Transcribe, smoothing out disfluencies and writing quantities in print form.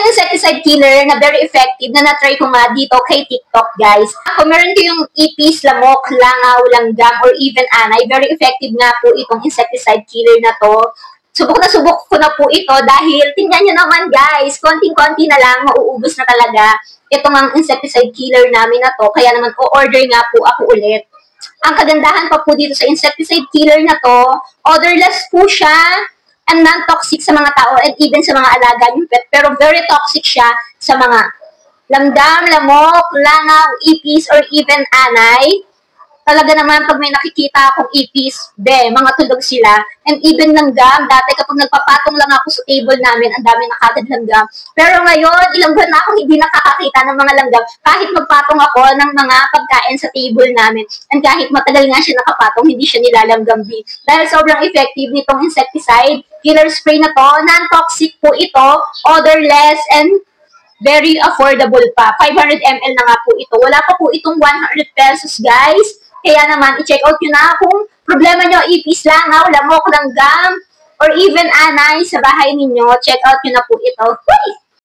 yung insecticide killer na very effective na na-try ko nga dito kay TikTok, guys. Kung meron ko yung ipis, lamok, langaw, langgam, or even anay, very effective nga po itong insecticide killer na to. Subok ko na po ito dahil tingnan nyo naman, guys, konting-konti na lang, mauubos na talaga itong ang insecticide killer namin na to. Kaya naman o-order nga po ako ulit. Ang kagandahan pa po dito sa insecticide killer na to, odorless po siya, and non-toxic sa mga tao and even sa mga alaga yung pet. Pero very toxic siya sa mga langgam, lamok, langaw, ipis, or even anay. Talaga naman, pag may nakikita akong ipis, mga tulog sila. And even langgam, dati kapag nagpapatong lang ako sa table namin, ang dami na kagad langgam. Pero ngayon, ilang buwan na akong hindi nakakakita ng mga langgam. Kahit magpatong ako ng mga pagkain sa table namin. And kahit matagal nga siya nakapatong, hindi siya nilalanggambi. Dahil sobrang effective nitong insecticide, killer spray na to, non-toxic po ito, odorless, and very affordable pa. 500 ml na nga po ito. Wala pa po itong 100 pesos, guys. Kaya naman, i-check out nyo na kung problema nyo, ipis, langaw, lamok, langgam, or even anay sa bahay ninyo. Check out nyo na po ito. Uy!